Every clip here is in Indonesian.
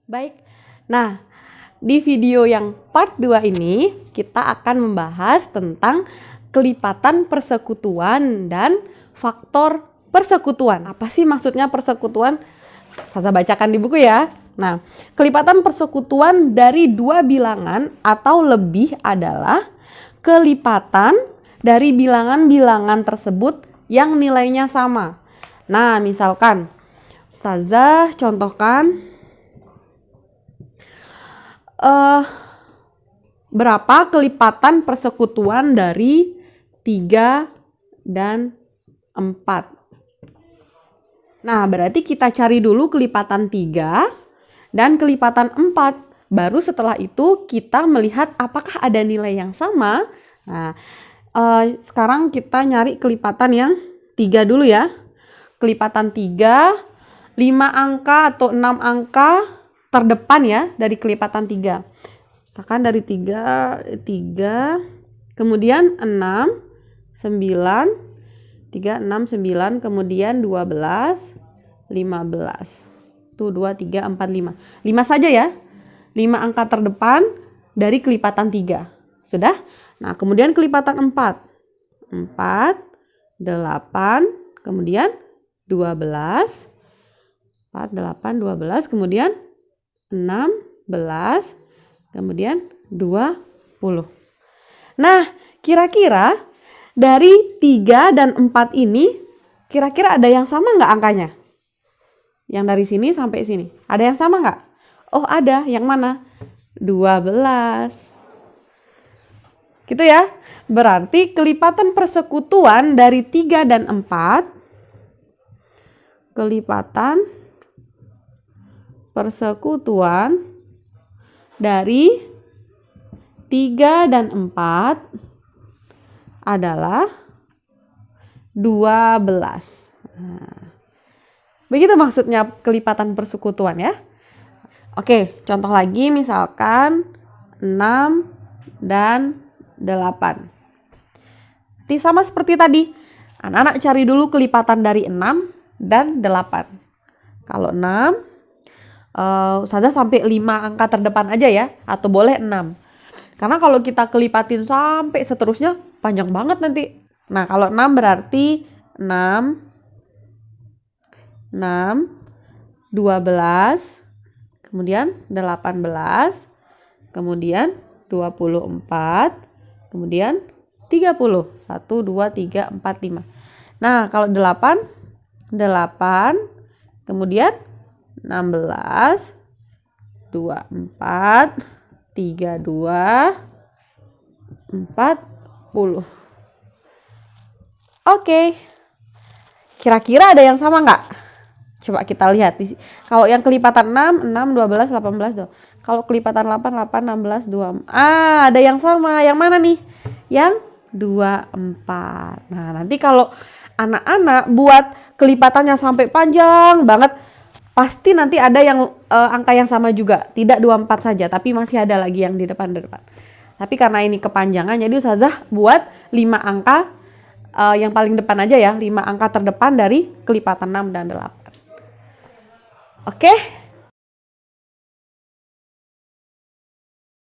Baik, nah di video yang part 2 ini kita akan membahas tentang kelipatan persekutuan dan faktor persekutuan. Apa sih maksudnya persekutuan? Saya bacakan di buku ya. Nah, kelipatan persekutuan dari dua bilangan atau lebih adalah kelipatan dari bilangan-bilangan tersebut yang nilainya sama. Nah, misalkan Ustazah contohkan berapa kelipatan persekutuan dari 3 dan 4. Nah, berarti kita cari dulu kelipatan 3 dan kelipatan 4. Baru setelah itu kita melihat apakah ada nilai yang sama. Nah, sekarang kita nyari kelipatan yang 3 dulu ya. Kelipatan 3, 5 angka atau 6 angka terdepan ya dari kelipatan 3. Misalkan dari 3, kemudian 6, 9, 3, 6, 9, kemudian 12, 15. Tuh 2, 3, 4, 5. 5 saja ya. 5 angka terdepan dari kelipatan 3. Sudah? Nah, kemudian kelipatan 4. 4, 8, kemudian 12. 4, 8, 12, kemudian 16, kemudian 20. Nah, kira-kira dari 3 dan 4 ini, kira-kira ada yang sama nggak angkanya? Yang dari sini sampai sini. Ada yang sama nggak? Oh, ada. Yang mana? 12. Gitu ya. Berarti kelipatan persekutuan dari 3 dan 4, kelipatan persekutuan dari 3 dan 4 adalah 12. Nah, begitu maksudnya kelipatan persekutuan ya. Oke, contoh lagi misalkan 6 dan 8. Ini sama seperti tadi. Anak-anak cari dulu kelipatan dari 6 dan 8. Kalau 6, saja sampai 5 angka terdepan aja ya, atau boleh 6. Karena kalau kita kelipatin sampai seterusnya panjang banget nanti. Nah, kalau 6 berarti 6, 12, kemudian 18, kemudian 24, kemudian 30. 1, 2, 3, 4, 5. Nah, kalau 8, kemudian 16, 24, 32, 40. Oke. Kira-kira ada yang sama nggak? Coba kita lihat. Kalau yang kelipatan 6, 12, 18. Kalau kelipatan 8, 16, 2. Ada yang sama. Yang mana nih? Yang 24. Nah, nanti kalau anak-anak buat kelipatannya sampai panjang banget, pasti nanti ada yang angka yang sama juga. Tidak 24 saja, tapi masih ada lagi yang di depan. Tapi karena ini kepanjangan, jadi Ustazah buat 5 angka yang paling depan aja ya. 5 angka terdepan dari kelipatan 6 dan 8. Oke?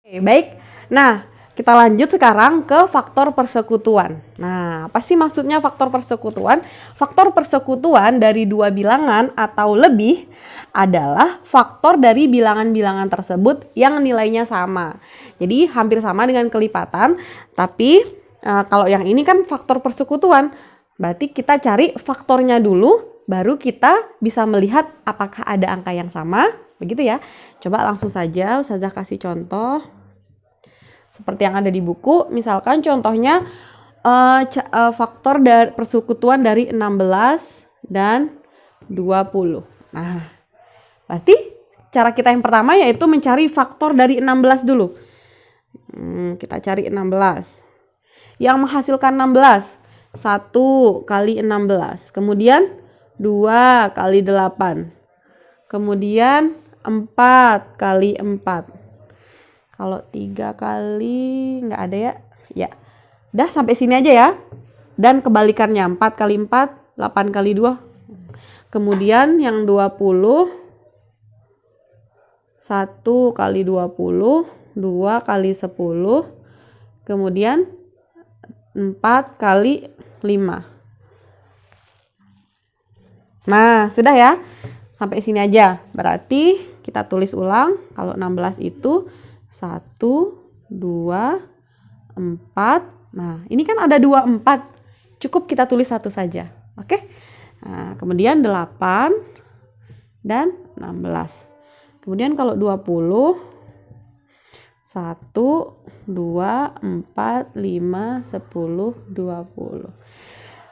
Oke, baik. Nah, kita lanjut sekarang ke faktor persekutuan. Nah, apa sih maksudnya faktor persekutuan? Faktor persekutuan dari dua bilangan atau lebih adalah faktor dari bilangan-bilangan tersebut yang nilainya sama. Jadi hampir sama dengan kelipatan, tapi kalau yang ini kan faktor persekutuan. Berarti kita cari faktornya dulu, baru kita bisa melihat apakah ada angka yang sama. Begitu ya. Coba langsung saja Ustazah kasih contoh. Seperti yang ada di buku, misalkan contohnya faktor dari persekutuan dari 16 dan 20. Nah, berarti cara kita yang pertama yaitu mencari faktor dari 16 dulu. Kita cari 16. Yang menghasilkan 16, 1 kali 16. Kemudian 2 kali 8. Kemudian 4 kali 4. Kalau 3 kali nggak ada ya. Ya. Udah sampai sini aja ya. Dan kebalikannya 4 kali 4, 8 kali 2. Kemudian yang 20 1 kali 20, 2 kali 10, kemudian 4 kali 5. Nah, sudah ya. Sampai sini aja. Berarti kita tulis ulang. Kalau 16 itu 1, 2, 4. Nah, ini kan ada 2, 4. Cukup kita tulis satu saja. Oke? Nah, kemudian 8 dan 16. Kemudian kalau 20, 1, 2, 4, 5, 10, 20.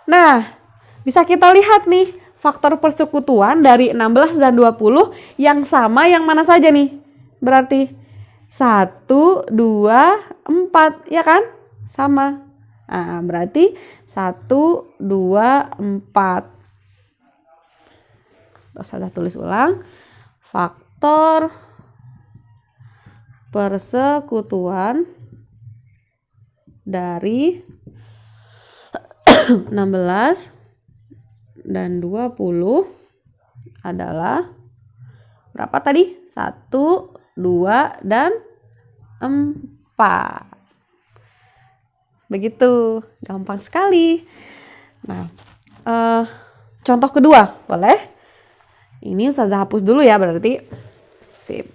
Nah, bisa kita lihat nih, faktor persekutuan dari 16 dan 20 yang sama yang mana saja nih? Berarti 1, 2, 4, ya kan? Sama. Nah, berarti 1, 2, 4. Terus saya tulis ulang. Faktor persekutuan dari 16 dan 20 adalah berapa tadi? 1, 2, dan 4. Begitu, gampang sekali. Nah, contoh kedua, boleh? Ini Ustazah hapus dulu ya berarti. Sip.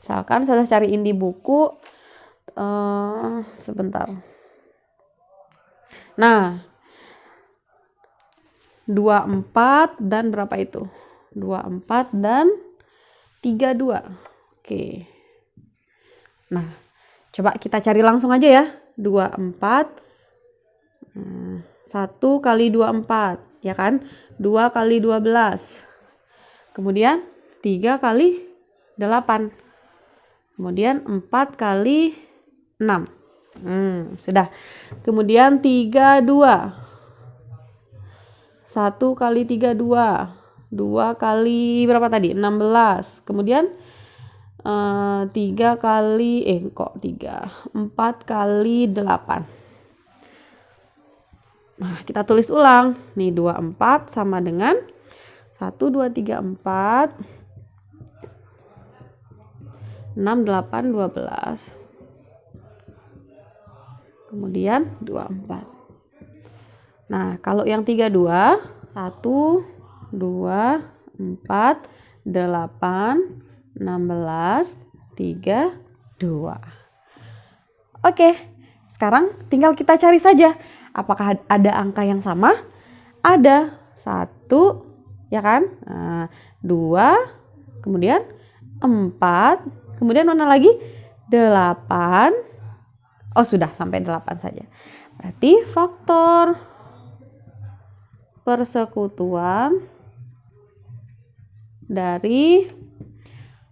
Misalkan Ustazah cariin di buku, sebentar. Nah, 24 dan berapa itu? 24 dan 32. Oke. Nah, coba kita cari langsung aja ya. 24. 1 kali 24, ya kan? 2 kali 12. Kemudian 3 kali 8. Kemudian 4 kali 6. Sudah. Kemudian 32. 1 kali 32. 2 kali berapa tadi? 16. Kemudian 3 kali 4 kali 8. Nah, kita tulis ulang. Nih 24 sama dengan 1, 2, 3, 4. 6, 8, 12. Kemudian 24. Nah, kalau yang 32, 1, 2, 4, 8, 16, 3, 2. Oke, sekarang tinggal kita cari saja. Apakah ada angka yang sama? Ada. 1, ya kan? Nah, 2, kemudian 4, kemudian mana lagi? 8. Oh, sudah sampai 8 saja. Berarti faktor persekutuan dari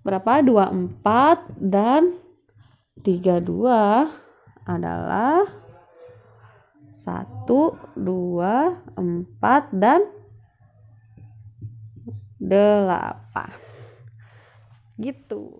berapa? 24 dan 32 adalah 1, 2, 4, dan 8. Gitu.